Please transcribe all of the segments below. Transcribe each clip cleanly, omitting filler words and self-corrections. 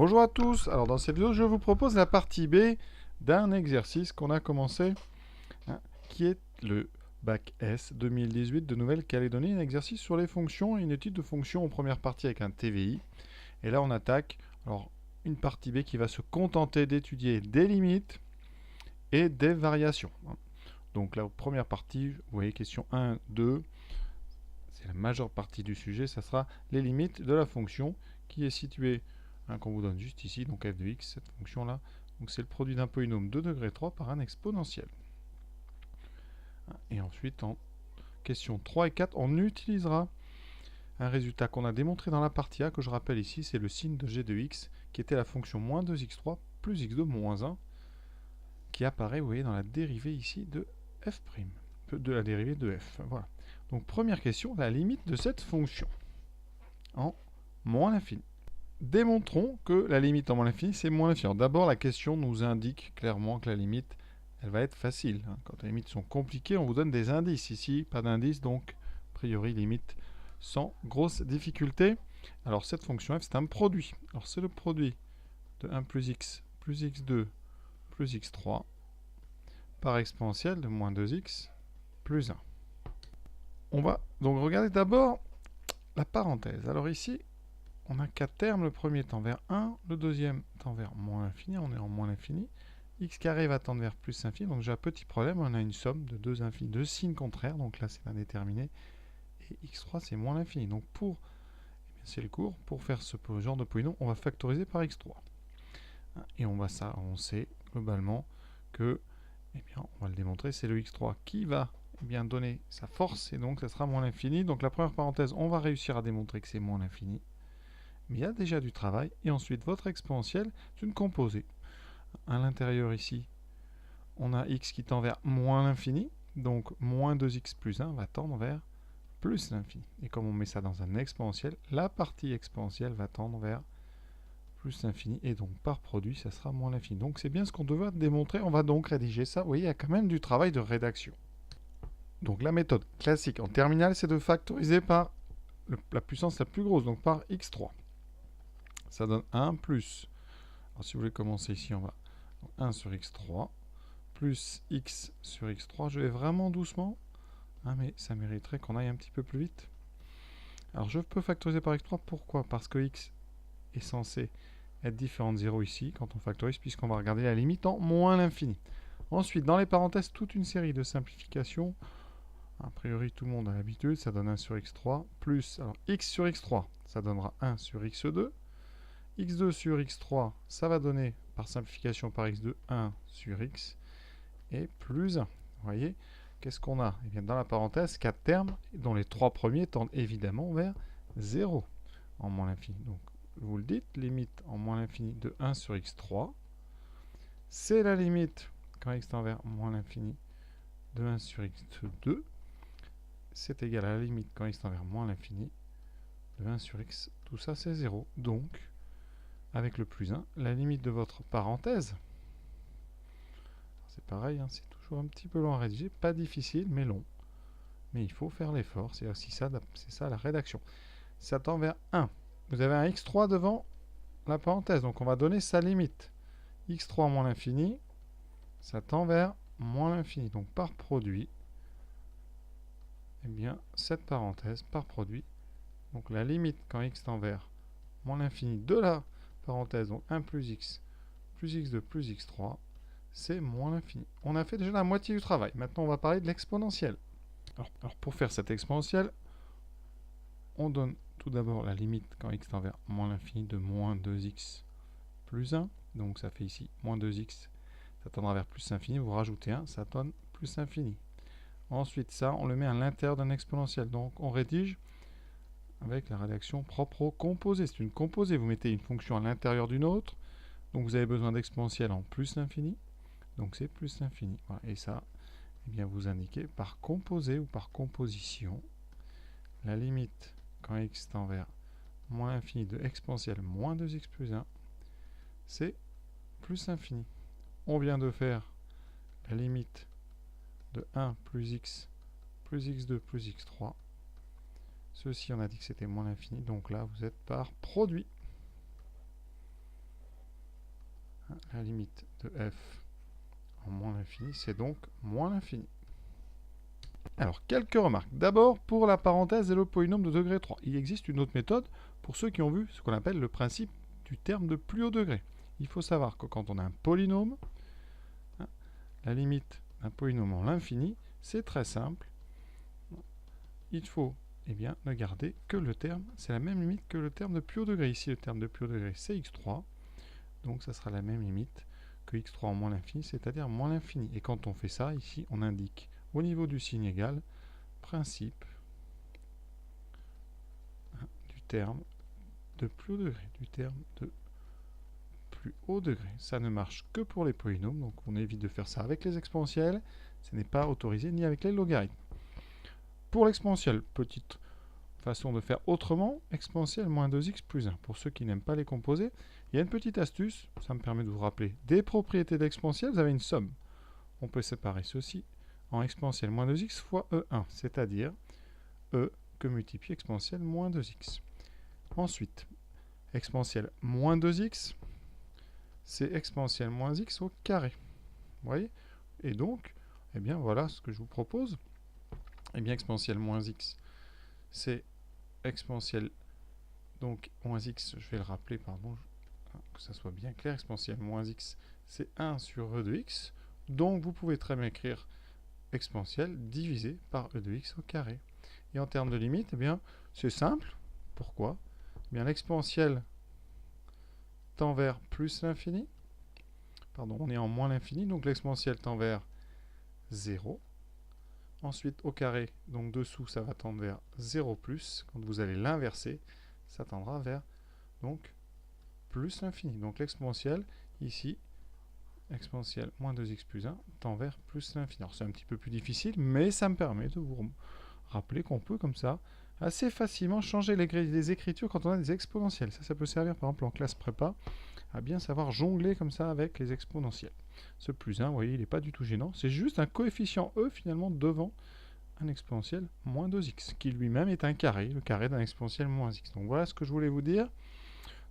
Bonjour à tous. Alors dans cette vidéo, je vous propose la partie B d'un exercice qu'on a commencé, hein, qui est le bac S 2018 de Nouvelle-Calédonie, un exercice sur les fonctions, une étude de fonctions en première partie avec un TVI. Et là, on attaque une partie B qui va se contenter d'étudier des limites et des variations. Donc la première partie, vous voyez, question 1, 2, c'est la majeure partie du sujet, ça sera les limites de la fonction qui est située, qu'on vous donne juste ici, donc f de x, cette fonction-là. Donc c'est le produit d'un polynôme de degré 3 par un exponentiel. Et ensuite, en question 3 et 4, on utilisera un résultat qu'on a démontré dans la partie A, que je rappelle ici, c'est le signe de g de x, qui était la fonction moins 2x3 plus x2 moins 1, qui apparaît, vous voyez, dans la dérivée ici de f', de la dérivée de f. Voilà. Donc première question, la limite de cette fonction en moins l'infini. Démontrons que la limite en moins l'infini, c'est moins l'infini. D'abord, la question nous indique clairement que la limite, elle va être facile. Quand les limites sont compliquées, on vous donne des indices. Ici, pas d'indice, donc a priori, limite sans grosse difficulté. Alors cette fonction f, c'est un produit. Alors c'est le produit de 1 plus x2 plus x3 par exponentielle de moins 2x plus 1. On va donc regarder d'abord la parenthèse. Alors ici, on a 4 termes. Le premier tend vers 1, le deuxième tend vers moins l'infini. On est en moins l'infini. X carré va tendre vers plus l'infini. Donc j'ai un petit problème. On a une somme de deux infinis, deux signes contraires. Donc là, c'est indéterminé. Et x3, c'est moins l'infini. Donc c'est le cours. Pour faire ce genre de polynôme, on va factoriser par x3. Et on sait globalement que, on va le démontrer, c'est le x3 qui va donner sa force. Et donc, ça sera moins l'infini. Donc la première parenthèse, on va réussir à démontrer que c'est moins l'infini. Mais il y a déjà du travail. Et ensuite, votre exponentielle, c'est une composée. À l'intérieur ici, on a x qui tend vers moins l'infini. Donc, moins 2x plus 1 va tendre vers plus l'infini. Et comme on met ça dans un exponentiel, la partie exponentielle va tendre vers plus l'infini. Et donc, par produit, ça sera moins l'infini. Donc, c'est bien ce qu'on devait démontrer. On va donc rédiger ça. Vous voyez, il y a quand même du travail de rédaction. Donc, la méthode classique en terminale, c'est de factoriser par la puissance la plus grosse, donc par x3. Ça donne 1 plus, alors si vous voulez commencer ici, on va 1 sur x3 plus x sur x3. Je vais vraiment doucement, mais ça mériterait qu'on aille un petit peu plus vite. Alors je peux factoriser par x3, pourquoi? Parce que x est censé être différent de 0 ici, quand on factorise, puisqu'on va regarder la limite en moins l'infini. Ensuite, dans les parenthèses, toute une série de simplifications. A priori, tout le monde a l'habitude, ça donne 1 sur x3, plus, alors x sur x3, ça donnera 1 sur x2, x2 sur x3, ça va donner, par simplification par x2, 1 sur x, et plus 1. Vous voyez, qu'est-ce qu'on a? Eh bien, dans la parenthèse, 4 termes, dont les 3 premiers tendent évidemment vers 0 en moins l'infini. Donc, vous le dites, limite en moins l'infini de 1 sur x3, c'est la limite, quand x tend vers moins l'infini, de 1 sur x2, c'est égal à la limite, quand x tend vers moins l'infini, de 1 sur x, tout ça c'est 0. Donc, avec le plus 1, la limite de votre parenthèse, c'est pareil, c'est toujours un petit peu long à rédiger, pas difficile, mais long. Mais il faut faire l'effort, c'est aussi ça, c'est ça la rédaction. Ça tend vers 1. Vous avez un x3 devant la parenthèse, donc on va donner sa limite. x3 moins l'infini, ça tend vers moins l'infini. Donc par produit, cette parenthèse, par produit, donc la limite quand x tend vers moins l'infini de la parenthèse, donc 1 plus x2 plus x3, c'est moins l'infini. On a fait déjà la moitié du travail. Maintenant, on va parler de l'exponentielle. Alors, pour faire cette exponentielle, on donne tout d'abord la limite quand x tend vers moins l'infini de moins 2x plus 1. Donc, ça fait ici moins 2x, ça tendra vers plus l'infini. Vous rajoutez 1, ça donne plus l'infini. Ensuite, ça, on le met à l'intérieur d'un exponentiel. Donc, on rédige avec la rédaction propre au composé. C'est une composée. Vous mettez une fonction à l'intérieur d'une autre. Donc, vous avez besoin d'exponentielle en plus l'infini. Donc, c'est plus l'infini. Voilà. Et ça, vous indiquez par composé ou par composition la limite quand x tend vers moins l'infini de exponentielle moins 2x plus 1, c'est plus l'infini. On vient de faire la limite de 1 plus x2 plus x3. Ceci, on a dit que c'était moins l'infini, donc là, vous êtes par produit. la limite de f en moins l'infini, c'est donc moins l'infini. Alors, quelques remarques. D'abord, pour la parenthèse et le polynôme de degré 3. Il existe une autre méthode pour ceux qui ont vu ce qu'on appelle le principe du terme de plus haut degré. Il faut savoir que quand on a un polynôme, hein, la limite d'un polynôme en l'infini, c'est très simple. Il faut ne garder que le terme, c'est la même limite que le terme de plus haut degré. Ici, le terme de plus haut degré, c'est x3. Donc, ça sera la même limite que x3 en moins l'infini, c'est-à-dire moins l'infini. Et quand on fait ça, ici, on indique au niveau du signe égal, principe du terme de plus haut degré, du terme de plus haut degré. Ça ne marche que pour les polynômes, donc on évite de faire ça avec les exponentielles. Ce n'est pas autorisé ni avec les logarithmes. Pour l'exponentielle, petite façon de faire autrement, exponentielle moins 2x plus 1. Pour ceux qui n'aiment pas les composés, il y a une petite astuce, ça me permet de vous rappeler des propriétés d'exponentielle, vous avez une somme. On peut séparer ceci en exponentielle moins 2x fois E1, c'est-à-dire E que multiplie exponentielle moins 2x. Ensuite, exponentielle moins 2x, c'est exponentielle moins x au carré. Vous voyez? Et donc, voilà ce que je vous propose. Exponentielle moins x, c'est exponentielle, donc moins x, je vais le rappeler, pardon, que ça soit bien clair, exponentielle moins x, c'est 1 sur e de x. Donc, vous pouvez très bien écrire exponentielle divisé par e de x au carré. Et en termes de limite, c'est simple. Pourquoi? L'exponentielle tend vers plus l'infini. Pardon, on est en moins l'infini, donc l'exponentielle tend vers 0. Ensuite, au carré, donc dessous, ça va tendre vers 0 plus. Quand vous allez l'inverser, ça tendra vers donc plus l'infini. Donc l'exponentielle, ici, exponentielle moins 2x plus 1, tend vers plus l'infini. Alors c'est un petit peu plus difficile, mais ça me permet de vous rappeler qu'on peut comme ça assez facilement changer les écritures quand on a des exponentielles. Ça peut servir par exemple en classe prépa à bien savoir jongler comme ça avec les exponentielles. Ce plus 1, vous voyez, il n'est pas du tout gênant. C'est juste un coefficient e finalement devant un exponentiel moins 2x, qui lui-même est un carré, le carré d'un exponentiel moins x. Donc voilà ce que je voulais vous dire.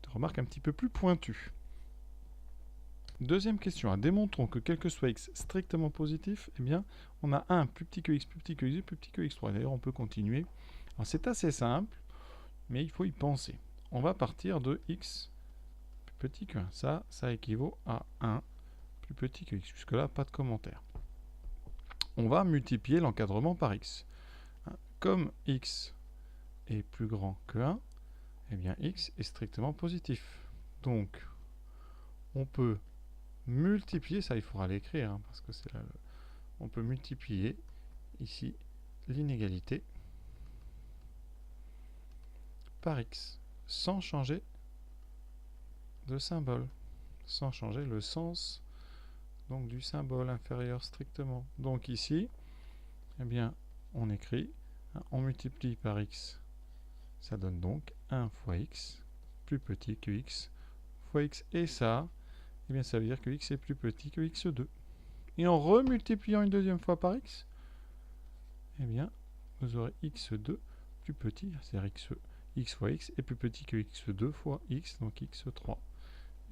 De remarque un petit peu plus pointue. Deuxième question. Démontrons que quel que soit x strictement positif, on a 1 plus petit que x, plus petit que x, plus petit que x3. D'ailleurs, on peut continuer. Alors c'est assez simple, mais il faut y penser. On va partir de x plus petit que 1. Ça équivaut à 1 plus petit que x. Jusque-là, pas de commentaire. On va multiplier l'encadrement par x. Comme x est plus grand que 1, x est strictement positif. Donc, on peut multiplier, ça il faudra l'écrire, parce que c'est là, on peut multiplier ici l'inégalité par x, sans changer de symbole, sans changer le sens donc du symbole inférieur strictement. Donc ici, on écrit, on multiplie par x, ça donne donc 1 fois x plus petit que x fois x. Et ça, ça veut dire que x est plus petit que x2. Et en remultipliant une deuxième fois par x, vous aurez x2 plus petit, c'est-à-dire x fois x est plus petit que x2 fois x, donc x3.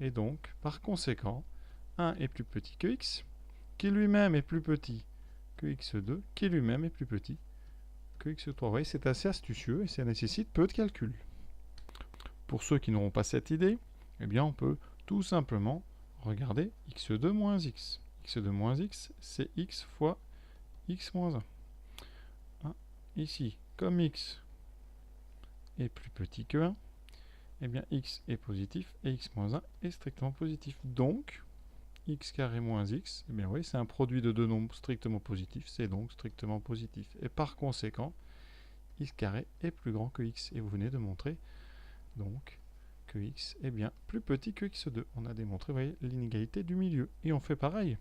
Et donc, par conséquent, 1 est plus petit que x, qui lui-même est plus petit que x2, qui lui-même est plus petit que x3. Vous voyez, c'est assez astucieux et ça nécessite peu de calcul. Pour ceux qui n'auront pas cette idée, on peut tout simplement regarder x2 moins x. x2 moins x, c'est x fois x moins 1. Ici, comme x est plus petit que 1, x est positif et x moins 1 est strictement positif. Donc, x carré moins x, oui, c'est un produit de deux nombres strictement positifs, c'est donc strictement positif. Et par conséquent, x carré est plus grand que x. Et vous venez de montrer donc que x est bien plus petit que x2. On a démontré, vous voyez, l'inégalité du milieu. Et on fait pareil.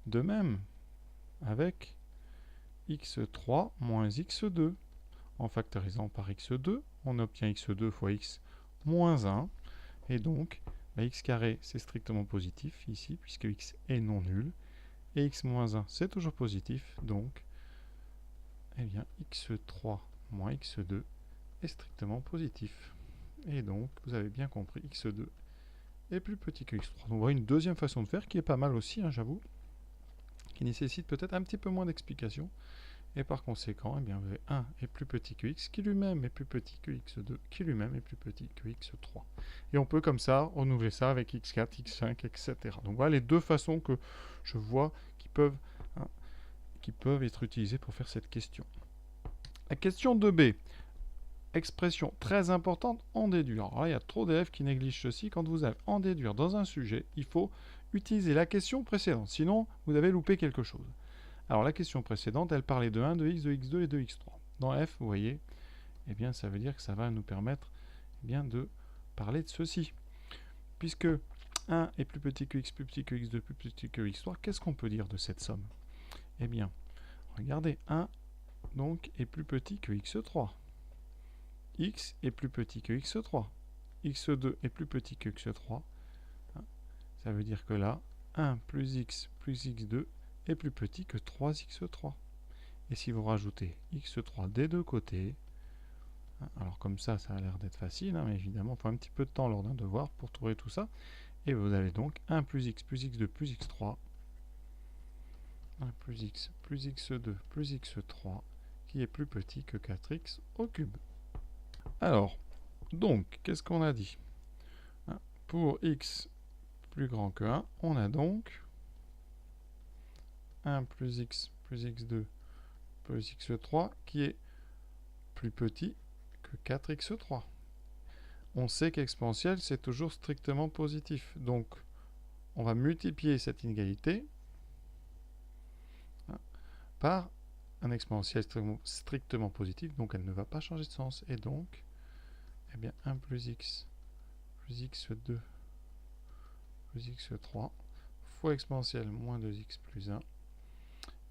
De même, avec x3 moins x2. En factorisant par x2, on obtient x2 fois x moins 1. Et donc, x carré, c'est strictement positif ici, puisque x est non nul. Et x moins 1, c'est toujours positif. Donc, x3 moins x2 est strictement positif. Et donc, vous avez bien compris, x2 est plus petit que x3. Donc, on voit une deuxième façon de faire qui est pas mal aussi, hein, j'avoue, qui nécessite peut-être un petit peu moins d'explication. Et par conséquent, eh bien, vous avez 1 est plus petit que x, qui lui-même est plus petit que x2, qui lui-même est plus petit que x3. Et on peut comme ça renouveler ça avec x4, x5, etc. Donc voilà les deux façons que je vois qui peuvent être utilisées pour faire cette question. La question 2b. Expression très importante, en déduire. Alors là, il y a trop d'élèves qui négligent ceci. Quand vous avez en déduire dans un sujet, il faut utiliser la question précédente. Sinon, vous avez loupé quelque chose. Alors la question précédente, elle parlait de 1, de x, de x2 et de x3. Dans f, vous voyez, eh bien, ça veut dire que ça va nous permettre bien de parler de ceci. Puisque 1 est plus petit que x, plus petit que x2, plus petit que x3, qu'est-ce qu'on peut dire de cette somme? Eh bien, regardez, 1 donc est plus petit que x3. X est plus petit que x3. x2 est plus petit que x3. Ça veut dire que là, 1 plus x plus x2 est plus petit que 3x3. Et si vous rajoutez x3 des deux côtés, alors comme ça, ça a l'air d'être facile, mais évidemment, il faut un petit peu de temps lors d'un devoir pour trouver tout ça. Et vous avez donc 1 plus x2 plus x3, 1 plus x plus x2 plus x3, qui est plus petit que 4x au cube. Alors, donc, qu'est-ce qu'on a dit? Pour x plus grand que 1, on a donc 1 plus x plus x2 plus x3 qui est plus petit que 4x3. On sait qu'exponentielle, c'est toujours strictement positif. Donc, on va multiplier cette inégalité par un exponentiel strictement positif, donc elle ne va pas changer de sens. Et donc, eh bien, 1 plus x plus x2 plus x3 fois exponentielle moins 2x plus 1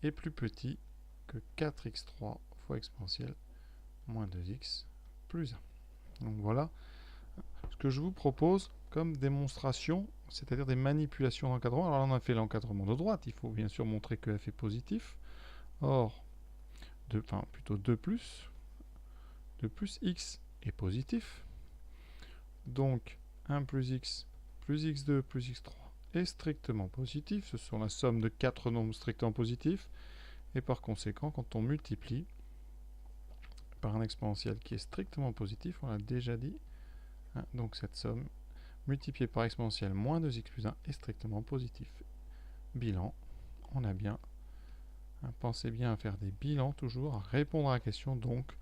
est plus petit que 4x3 fois exponentielle moins 2x plus 1. Donc voilà ce que je vous propose comme démonstration, c'est-à-dire des manipulations d'encadrement. Alors là, on a fait l'encadrement de droite, il faut bien sûr montrer que f est positif. Or, plutôt 2 plus x est positif. Donc 1 plus x plus x2 plus x3 est strictement positif. Ce sont la somme de 4 nombres strictement positifs. Et par conséquent, quand on multiplie par un exponentiel qui est strictement positif, on l'a déjà dit, donc cette somme multipliée par exponentielle moins 2x plus 1 est strictement positif. Bilan, on a bien, pensez bien à faire des bilans toujours, à répondre à la question. Donc,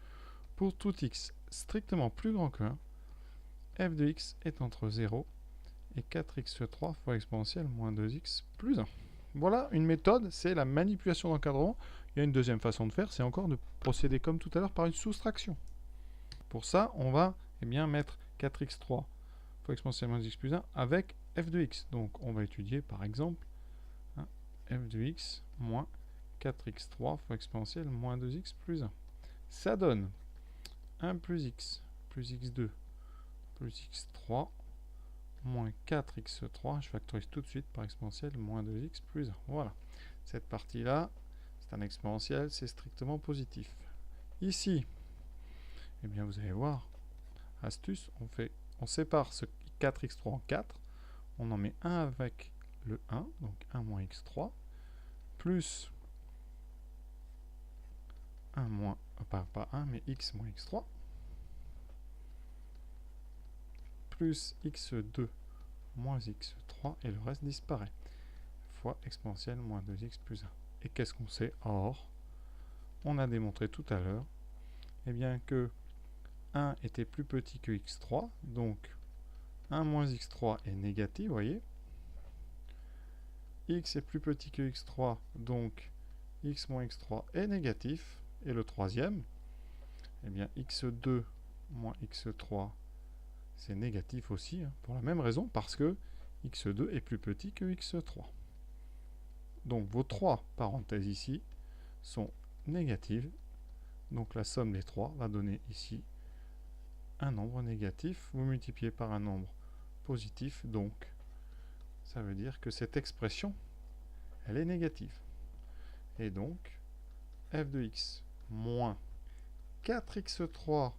pour tout x strictement plus grand que 1, f de x est entre 0 et 4x3 fois exponentielle moins 2x plus 1. Voilà une méthode, c'est la manipulation d'encadrement. Il y a une deuxième façon de faire, c'est encore de procéder comme tout à l'heure par une soustraction. Pour ça, on va mettre 4x3 fois exponentielle moins 2x plus 1 avec f de x. Donc on va étudier par exemple f de x moins 4x3 fois exponentielle moins 2x plus 1. Ça donne 1 plus x plus x2 plus x3 moins 4x3, je factorise tout de suite par exponentielle moins 2x plus 1. Voilà. Cette partie-là, c'est un exponentiel, c'est strictement positif. Ici, eh bien vous allez voir, astuce, on sépare ce 4x3 en 4, on en met 1 avec le 1, donc 1 moins x3, plus 1 moins, pas 1, mais x moins x3, plus x2 moins x3, et le reste disparaît, fois exponentielle moins 2x plus 1. Et qu'est-ce qu'on sait? Or, on a démontré tout à l'heure, eh bien que 1 était plus petit que x3, donc 1 moins x3 est négatif, vous voyez. X est plus petit que x3, donc x moins x3 est négatif. Et le troisième, eh bien x2 moins x3, c'est négatif aussi, pour la même raison, parce que x2 est plus petit que x3. Donc vos trois parenthèses ici sont négatives. Donc la somme des trois va donner ici un nombre négatif. Vous multipliez par un nombre positif, donc ça veut dire que cette expression, elle est négative. Et donc, f de x moins 4x3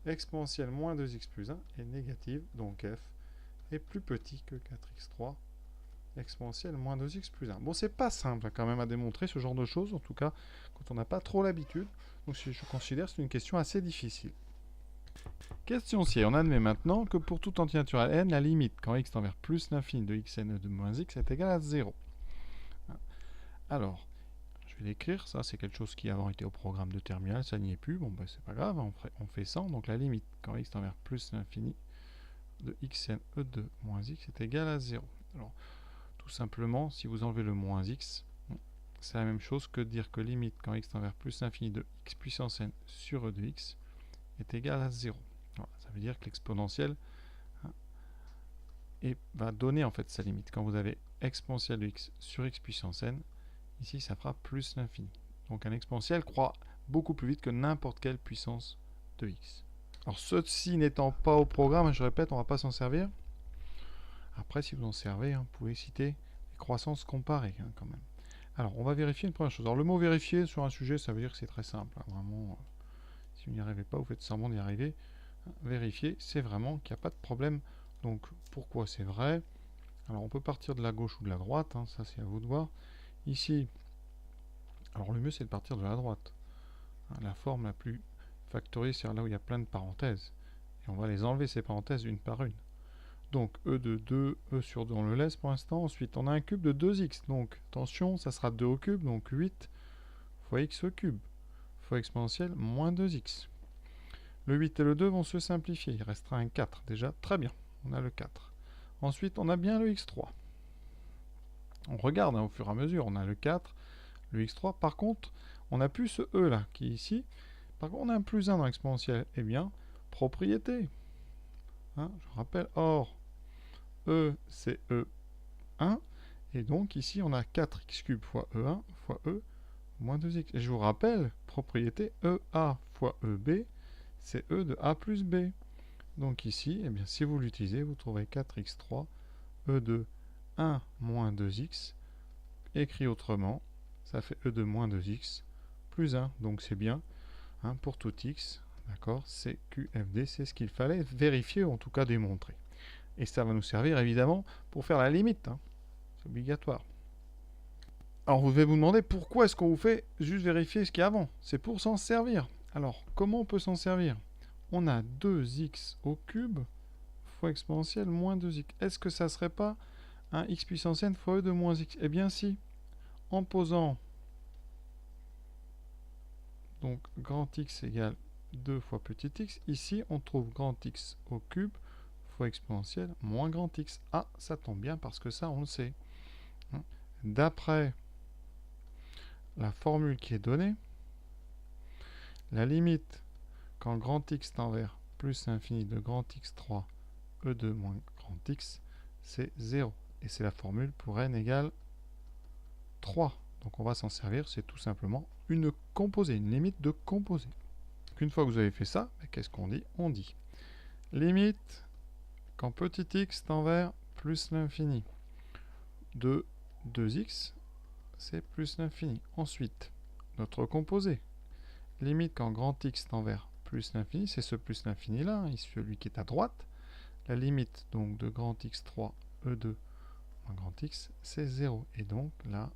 exponentielle moins 2x plus 1 est négative, donc f est plus petit que 4x3 exponentielle moins 2x plus 1. Bon, c'est pas simple quand même à démontrer ce genre de choses, en tout cas quand on n'a pas trop l'habitude. Donc je considère que c'est une question assez difficile. Question C. On admet maintenant que pour tout entier naturel n, la limite quand x tend vers plus l'infini de xn de moins x est égale à 0. Alors, je vais l'écrire, ça c'est quelque chose qui avant était au programme de terminal, ça n'y est plus, bon ben c'est pas grave, on fait 100, donc la limite quand x tend vers plus l'infini de xn de moins x est égale à 0. Alors, tout simplement, si vous enlevez le moins x, c'est la même chose que de dire que limite quand x tend vers plus l'infini de x puissance n sur e de x est égale à 0. Voilà, ça veut dire que l'exponentielle va donner en fait sa limite. Quand vous avez exponentielle de x sur x puissance n, ici ça fera plus l'infini. Donc un exponentiel croît beaucoup plus vite que n'importe quelle puissance de x. Alors ceci n'étant pas au programme, je répète, on ne va pas s'en servir. Après, si vous en servez, vous pouvez citer les croissances comparées quand même. Alors, on va vérifier une première chose. Alors, le mot vérifier sur un sujet, ça veut dire que c'est très simple. Vraiment, si vous n'y arrivez pas, vous faites semblant d'y arriver. Vérifier, c'est vraiment qu'il n'y a pas de problème. Donc, pourquoi c'est vrai? Alors, on peut partir de la gauche ou de la droite. Ça, c'est à vous de voir. Ici, alors le mieux, c'est de partir de la droite. La forme la plus factoriée, c'est là où il y a plein de parenthèses. Et on va les enlever, ces parenthèses, une par une. Donc e de 2, e sur 2, on le laisse pour l'instant. Ensuite, on a un cube de 2x. Donc, attention, ça sera 2 au cube, donc 8 fois x au cube, fois exponentielle moins 2x. Le 8 et le 2 vont se simplifier. Il restera un 4. Déjà, très bien. On a le 4. Ensuite, on a bien le x3. On regarde au fur et à mesure. On a le 4, le x3. Par contre, on n'a plus ce e là, qui est ici. Par contre, on a un plus 1 dans l'exponentielle. Eh bien, propriété. Je rappelle, or, e, c'est E1. Et donc, ici, on a 4x cube fois E1 fois E moins 2x. Et je vous rappelle, propriété EA fois EB, c'est E de A plus B. Donc ici, eh bien, si vous l'utilisez, vous trouverez 4x3, E de 1 moins 2x. Écrit autrement, ça fait E de moins 2x plus 1. Donc c'est bien pour tout x. D'accord, c'est QFD, c'est ce qu'il fallait vérifier ou en tout cas démontrer. Et ça va nous servir évidemment pour faire la limite. C'est obligatoire. Alors vous devez vous demander pourquoi est-ce qu'on vous fait juste vérifier ce qu'il y a avant. C'est pour s'en servir. Alors comment on peut s'en servir? On a 2x au cube fois exponentielle moins 2x. Est-ce que ça ne serait pas un x puissance n fois e de moins x? Eh bien si. En posant donc grand x égale 2 fois petit x, ici on trouve grand x au cube fois exponentielle moins grand x. Ah, ça tombe bien parce que ça on le sait. D'après la formule qui est donnée, la limite quand grand x tend vers plus l'infini de grand x3 e2 moins grand x, c'est 0. Et c'est la formule pour n égale 3. Donc on va s'en servir, c'est tout simplement une composée, une limite de composée. Une fois que vous avez fait ça, qu'est-ce qu'on dit? On dit limite quand petit x tend vers plus l'infini de 2x, c'est plus l'infini. Ensuite, notre composé, limite quand grand x tend vers plus l'infini, c'est ce plus l'infini là, celui qui est à droite. La limite donc de grand x3 e2 moins grand x, c'est 0. Et donc là,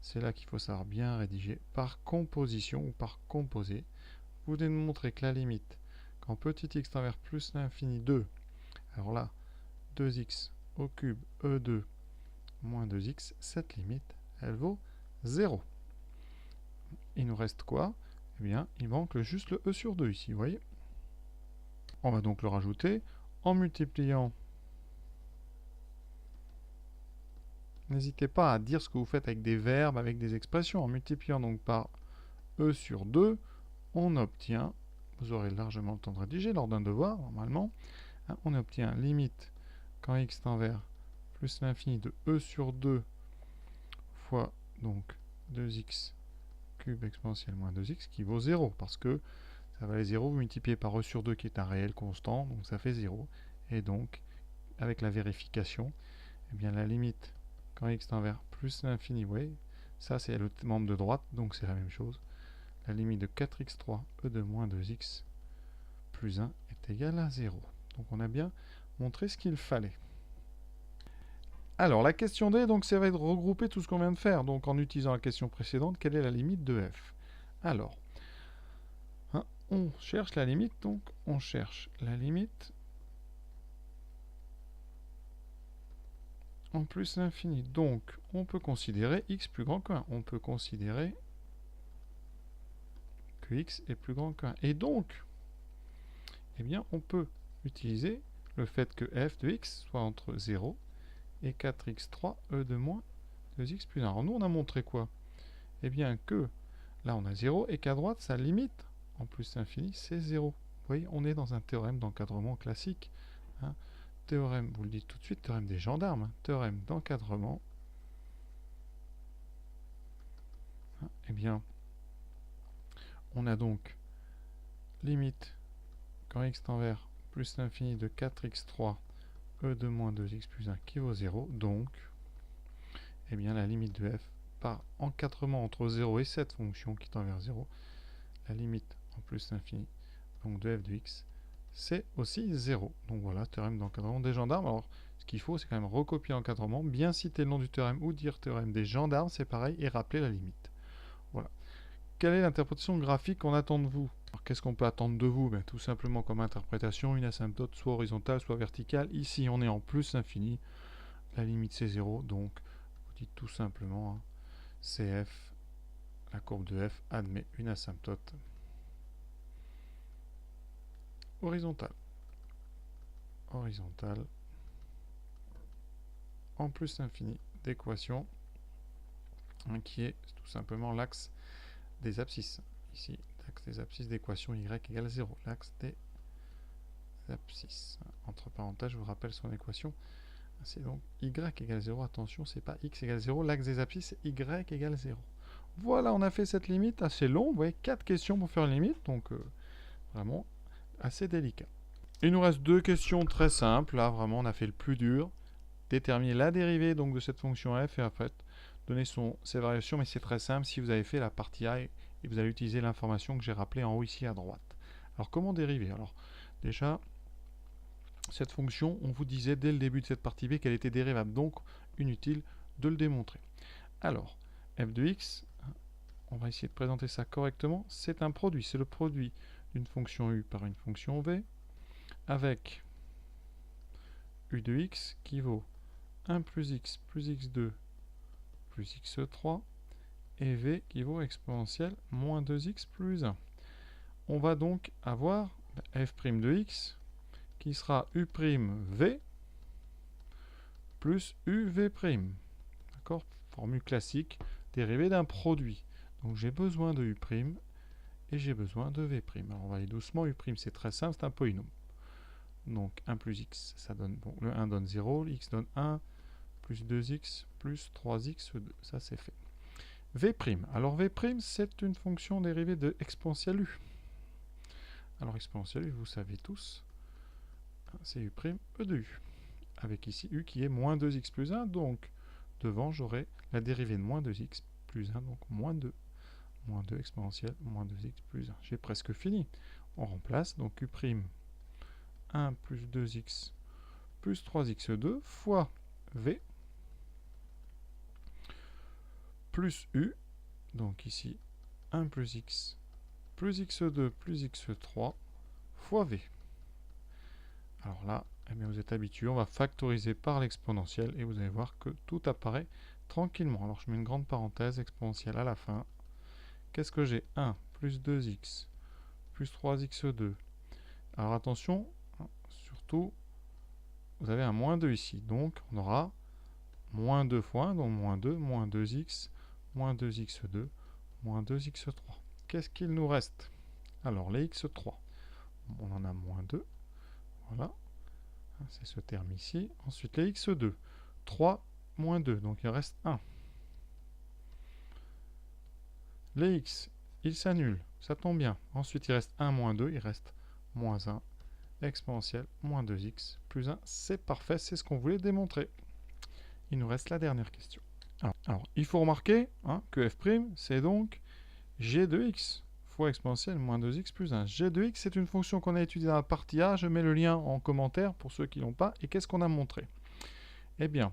c'est là qu'il faut savoir bien rédiger par composition ou par composé. Vous devez nous montrer que la limite quand petit x tend vers plus l'infini 2, alors là, 2x au cube e2 moins 2x, cette limite, elle vaut 0. Il nous reste quoi? Eh bien, il manque juste le e sur 2 ici, vous voyez. On va donc le rajouter en multipliant. N'hésitez pas à dire ce que vous faites avec des verbes, avec des expressions. En multipliant donc par e sur 2, on obtient, vous aurez largement le temps de rédiger lors d'un devoir, normalement, on obtient limite quand x tend vers plus l'infini de e sur 2 fois donc 2x cube exponentielle moins 2x qui vaut 0, parce que ça va les 0, vous multipliez par e sur 2 qui est un réel constant, donc ça fait 0. Et donc, avec la vérification, eh bien la limite quand x tend vers plus l'infini, vous voyez, ça c'est le membre de droite, donc c'est la même chose. La limite de 4x3 e de moins 2x plus 1 est égale à 0. Donc on a bien montré ce qu'il fallait. Alors, la question D, donc, ça va être regrouper tout ce qu'on vient de faire. Donc, en utilisant la question précédente, quelle est la limite de f? Alors, hein, on cherche la limite, donc on cherche la limite en plus l'infini. Donc, on peut considérer x plus grand que 1. On peut considérer que x est plus grand que 1. Et donc, eh bien, on peut utiliser le fait que f de x soit entre 0 et 4x3 e de moins 2x plus 1. Alors, nous, on a montré quoi? Eh bien, que là, on a 0 et qu'à droite, sa limite en plus l'infini, c'est 0. Vous voyez, on est dans un théorème d'encadrement classique. Hein. Théorème, vous le dites tout de suite, théorème des gendarmes. Hein. Théorème d'encadrement. Hein. Eh bien, on a donc limite quand x tend vers plus l'infini de 4x3 e de moins 2x plus 1 qui vaut 0. Donc, eh bien, la limite de f par encadrement entre 0 et cette fonction qui tend vers 0, la limite en plus l'infini donc de f de x, c'est aussi 0. Donc voilà, théorème d'encadrement des gendarmes. Alors, ce qu'il faut, c'est quand même recopier l'encadrement, bien citer le nom du théorème ou dire théorème des gendarmes, c'est pareil, et rappeler la limite. Voilà. Quelle est l'interprétation graphique qu'on attend de vous? Alors, qu'est-ce qu'on peut attendre de vous? Tout simplement comme interprétation, une asymptote soit horizontale, soit verticale. Ici, on est en plus infini. La limite, c'est 0. Donc, vous dites tout simplement, hein, CF, la courbe de f admet une asymptote horizontale. Horizontale en plus infini d'équation hein, qui est tout simplement l'axe des abscisses. Ici, l'axe des abscisses d'équation y égale 0. L'axe des abscisses. Entre parenthèses, je vous rappelle son équation. C'est donc y égale 0. Attention, c'est pas x égale 0. L'axe des abscisses, c'est y égale 0. Voilà, on a fait cette limite assez longue. Vous voyez, 4 questions pour faire une limite. Donc, vraiment assez délicat. Il nous reste 2 questions très simples. Là, vraiment, on a fait le plus dur. Déterminer la dérivée donc, de cette fonction f et en fait, donner ses variations. Mais c'est très simple. Si vous avez fait la partie A et vous allez utiliser l'information que j'ai rappelée en haut ici à droite. Alors, comment dériver? Alors, déjà, cette fonction, on vous disait dès le début de cette partie B qu'elle était dérivable. Donc, inutile de le démontrer. Alors, f de x, on va essayer de présenter ça correctement. C'est un produit. C'est le produit d'une fonction u par une fonction v avec u de x qui vaut 1 plus x2 plus x3 et v qui vaut exponentielle moins 2x plus 1. On va donc avoir f' de x qui sera u'v plus uv'. D'accord? Formule classique dérivée d'un produit. Donc j'ai besoin de u' et j'ai besoin de v'. Alors on va aller doucement. U' c'est très simple, c'est un polynôme. Donc 1 plus x, ça donne, bon, le 1 donne 0, x donne 1, plus 2x, plus 3x2. Ça c'est fait. V'. Alors V', c'est une fonction dérivée de exponentielle u. Alors exponentielle u, vous savez tous, c'est u' e de u. Avec ici u qui est moins 2x plus 1, donc devant j'aurai la dérivée de moins 2x plus 1, donc moins 2. Moins 2 exponentielle moins 2x plus 1. J'ai presque fini. On remplace donc u'. 1 plus 2x plus 3x2 fois v plus u, donc ici 1 plus x plus x2 plus x3 fois v. Alors là, eh bien vous êtes habitué, on va factoriser par l'exponentielle et vous allez voir que tout apparaît tranquillement. Alors je mets une grande parenthèse exponentielle à la fin. Qu'est-ce que j'ai? 1 plus 2x plus 3x2. Alors attention, surtout, vous avez un moins 2 ici. Donc, on aura moins 2 fois 1, donc moins 2, moins 2x, moins 2x2, moins 2x3. Qu'est-ce qu'il nous reste? Alors, les x3, on en a moins 2. Voilà. C'est ce terme ici. Ensuite, les x2, 3 moins 2, donc il reste 1. Les x, ils s'annulent, ça tombe bien. Ensuite, il reste 1 moins 2, il reste moins 1. Exponentielle moins 2x plus 1, c'est parfait, c'est ce qu'on voulait démontrer. Il nous reste la dernière question. Alors il faut remarquer hein, que f' c'est donc g de x fois exponentielle moins 2x plus 1. G de x, c'est une fonction qu'on a étudiée dans la partie A. Je mets le lien en commentaire pour ceux qui ne l'ont pas. Et qu'est-ce qu'on a montré? Eh bien,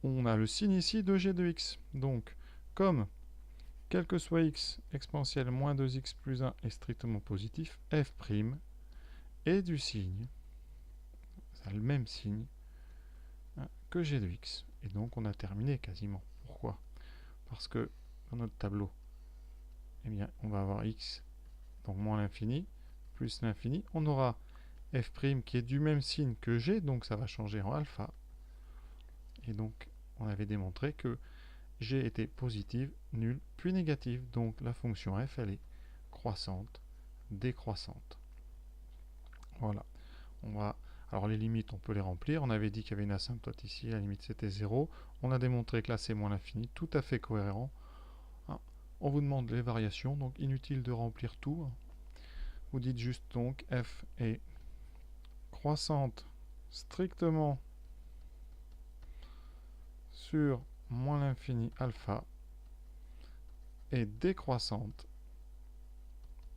on a le signe ici de g de x. Donc, comme quel que soit x, exponentielle moins 2x plus 1 est strictement positif, f' est du signe, ça a le même signe, hein, que g de x. Et donc, on a terminé quasiment. Pourquoi? Parce que dans notre tableau, eh bien, on va avoir x, donc moins l'infini, plus l'infini. On aura f' qui est du même signe que g, donc ça va changer en alpha. Et donc, on avait démontré que g était positive, nulle, puis négative. Donc, la fonction f, elle est croissante, décroissante. Voilà. Alors, les limites, on peut les remplir. On avait dit qu'il y avait une asymptote ici. La limite, c'était 0. On a démontré que là, c'est moins l'infini. Tout à fait cohérent. On vous demande les variations, donc inutile de remplir tout. Vous dites juste donc f est croissante strictement sur moins l'infini alpha et décroissante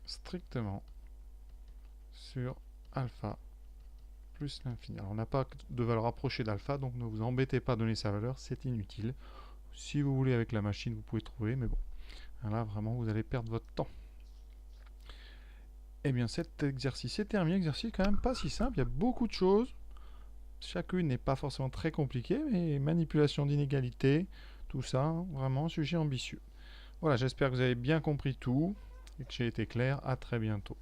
strictement sur alpha plus l'infini. Alors on n'a pas de valeur approchée d'alpha, donc ne vous embêtez pas à donner sa valeur, c'est inutile. Si vous voulez avec la machine, vous pouvez trouver, mais bon, là vraiment vous allez perdre votre temps. Eh bien cet exercice est terminé, exercice quand même pas si simple, il y a beaucoup de choses. Chacune n'est pas forcément très compliquée, mais manipulation d'inégalités, tout ça, hein, vraiment sujet ambitieux. Voilà, j'espère que vous avez bien compris tout et que j'ai été clair. À très bientôt.